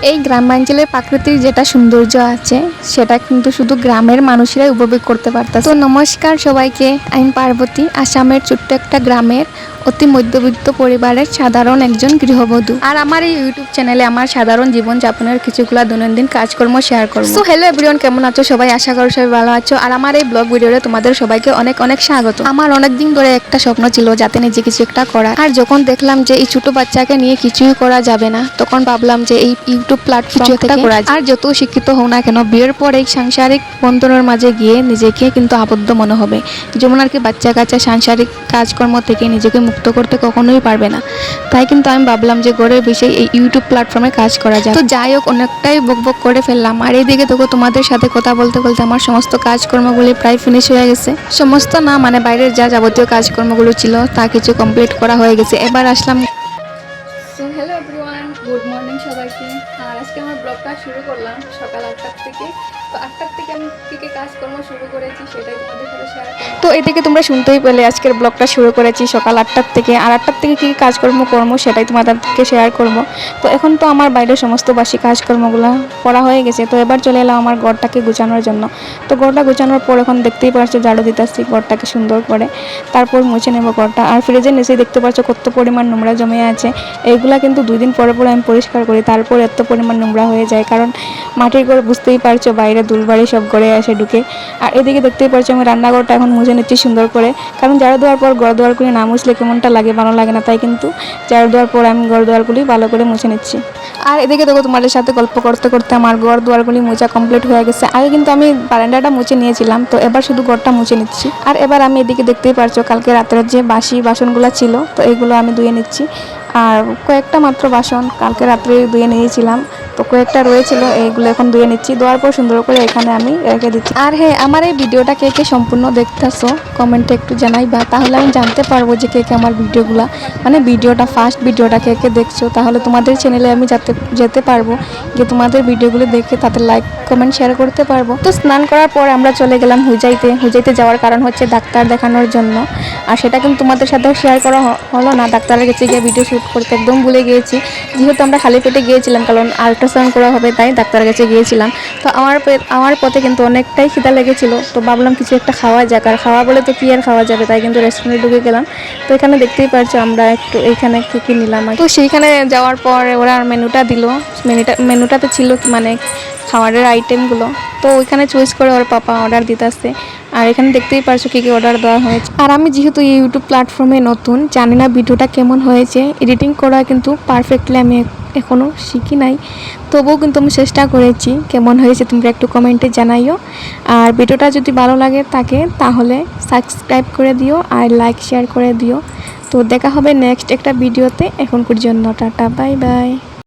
এই গ্রামাঞ্চলের প্রাকৃতিক যেটা সৌন্দর্য আছে সেটা কিন্তু শুধু গ্রামের মানুষরাই উপভোগ করতে পারতাছে। তো নমস্কার সবাইকে, আমি পার্বতী, আসামের ছোট্ট একটা গ্রামের অতি মধ্যবিত্ত পরিবারের সাধারণ একজন গৃহবধূ। আর আমার এই ইউটিউব চ্যানেলে আমার সাধারণ জীবনযাপনের কিছুগুলা দৈনন্দিন কাজকর্ম শেয়ার করব। সো হ্যালো এভরিওয়ান, কেমন আছো সবাই? আশা করি সবাই ভালো আছো। আর আমার এই ব্লগ ভিডিওতে তোমাদের সবাইকে অনেক অনেক স্বাগত। আমার অনেকদিন ধরে একটা স্বপ্ন ছিল যাতে নিজে কিছু একটা করা। আর যখন দেখলাম যে এই ছোট বাচ্চাকে নিয়ে কিছুই করা যাবে না, তখন ভাবলাম যে এই ইউটিউব প্ল্যাটফর্ম থেকে করা যায়। আর যত শিক্ষিত হও না কেন, বিয়ের পর এই সাংসারিক বন্ধনের মাঝে গিয়ে নিজেকে কিন্তু আবদ্ধ মনে হবে। যেমন আর কি বাচ্চা কাচ্চা সাংসারিক কাজকর্ম থেকে নিজেকে মুক্ত করতে কখনোই পারবে না। তাই কিন্তু আমি ভাবলাম যে ঘরের বিষয়ে এই ইউটিউব প্ল্যাটফর্মে কাজ করা যায়। তো যাই হোক, অনেকটাই বকবক করে ফেললাম। আর এইদিকে দেখো তোমাদের সাথে কথা বলতে বলতে আমার সমস্ত কাজকর্মগুলি প্রায় ফিনিশ হয়ে গেছে। সমস্ত না, মানে বাইরের যা যাবতীয় কাজকর্মগুলো ছিল তা কিছু কমপ্লিট করা হয়ে গেছে। এবার আসলাম। So hello everyone, good morning সবাইকে। আর আজকে আমার ব্লগটা শুরু করলাম সকাল 8টার থেকে। তো 8টার থেকে আমি কী কাজকর্ম শুরু করেছি সেটাই তোমাদের সাথে শেয়ার করব। তো এদিকে তোমরা শুনতেই পেলে আজকের ব্লগটা শুরু করেছি সকাল 8টার থেকে। আর 8টার থেকে কী কাজকর্ম করবো সেটাই তোমাদেরকে শেয়ার করব। তো এখন তো আমার বাইরের সমস্ত বাসি কাজকর্মগুলো করা হয়ে গেছে। তো এবার চলে এলাম আমার ঘরটাকে গুছানোর জন্য। তো ঘরটা গুছানোর পর এখন দেখতেই পাচ্ছ ঝাড়ু দিতেছি ঘরটাকে সুন্দর করে, তারপর মুছে নেব ঘরটা। আর ফ্রিজের নিচেই দেখতে পাচ্ছ কত পরিমাণ নোংরা জমে আছে। এইগুলা কিন্তু 2 দিন পরে পরে আমি পরিষ্কার করি, তারপর এত পরিমাণ নোংরা হয়ে যায়। কারণ মাটির ঘরে বুঝতেই পারছো বাইরে ধুলবাড়ি সব ঘরে এসে ঢুকে। আর এদিকে দেখতেই পাচ্ছ আমি রান্নাঘরটা এখন মুছে নিচ্ছি সুন্দর করে। কারণ ঝাড়ু দেওয়ার পর ঘর দুয়ারগুলি না মুছলে কেমনটা লাগে, ভালো লাগে না। তাই কিন্তু ঝাড়ু দেওয়ার পর আমি ঘর দুয়ারগুলি ভালো করে মুছে নিচ্ছি। আর এদিকে দেখো তোমাদের সাথে গল্প করতে করতে আমার ঘর দুয়ারগুলি মোছা কমপ্লিট হয়ে গেছে। আগে কিন্তু আমি বারান্দাটা মুছে নিয়েছিলাম, তো এবার শুধু ঘরটা মুছে নিচ্ছি। আর এবার আমি এদিকে দেখতেই পারছো কালকে রাতের যে বাসি বাসনগুলো ছিল তো এগুলো আমি ধুয়ে নিচ্ছি। আর কয়েকটা মাত্র বাসন কালকে রাত্রে ধুয়ে নিয়েছিলাম, তো কয়েকটা রয়েছিল, এইগুলো এখন ধুয়ে নিচ্ছি। ধোয়ার পর সুন্দর করে এখানে আমি রেখে দিচ্ছি। আর হ্যাঁ, আমার এই ভিডিওটা কে কে সম্পূর্ণ দেখতেছো কমেন্টে একটু জানাইবা, তাহলে আমি জানতে পারবো যে কে কে আমার ভিডিওগুলা, মানে ভিডিওটা ফার্স্ট ভিডিওটা কে কে দেখছো। তাহলে তোমাদের চ্যানেলে আমি যেতে পারবো, যে তোমাদের ভিডিওগুলো দেখে তাতে লাইক কমেন্ট শেয়ার করতে পারবো। তো স্নান করার পর আমরা চলে গেলাম হুজাইতে যাওয়ার কারণ হচ্ছে ডাক্তার দেখানোর জন্য। আর সেটা কিন্তু তোমাদের সাথেও শেয়ার করা হলো না। ডাক্তারের কাছে গিয়ে ভিডিও শ্যুট করতে একদম ভুলে গিয়েছি, যেহেতু আমরা খালি পেটে গিয়েছিলাম, কারণ আল্ট্রাসাউন্ড করা হবে তাই ডাক্তারের কাছে গিয়েছিলাম। তো আমার পথে কিন্তু অনেকটাই খিদা লেগেছিল, তো ভাবলাম কিছু একটা খাওয়া যাক। আর খাওয়া বলে তো কি আর খাওয়া যাবে, তাই কিন্তু রেস্টুরেন্টে ঢুকে গেলাম। তো এখানে দেখতেই পারছো আমরা একটু এইখানে কী নিলাম। তো সেইখানে যাওয়ার পর ওরা মেনুটা দিল। মেনুটাতে ছিল মানে খাবারের আইটেমগুলো, তো ওইখানে চয়েস করে ওর পাপা অর্ডার দিতে আসছে। আর এখানে দেখতেই পারছো কী কী অর্ডার দেওয়া হয়েছে। আর আমি যেহেতু এই ইউটিউব প্ল্যাটফর্মে নতুন, জানি না ভিডিওটা কেমন হয়েছে। এডিটিং করা কিন্তু পারফেক্টলি আমি এখনও শিখি নাই, তবুও কিন্তু আমি চেষ্টা করেছি। কেমন হয়েছে তোমরা একটু কমেন্টে জানাইও। আর ভিডিওটা যদি ভালো লাগে থাকে তাহলে সাবস্ক্রাইব করে দিও আর লাইক শেয়ার করে দিও। তো দেখা হবে নেক্সট একটা ভিডিওতে। এখনকার জন্য টাটা, বাই বাই।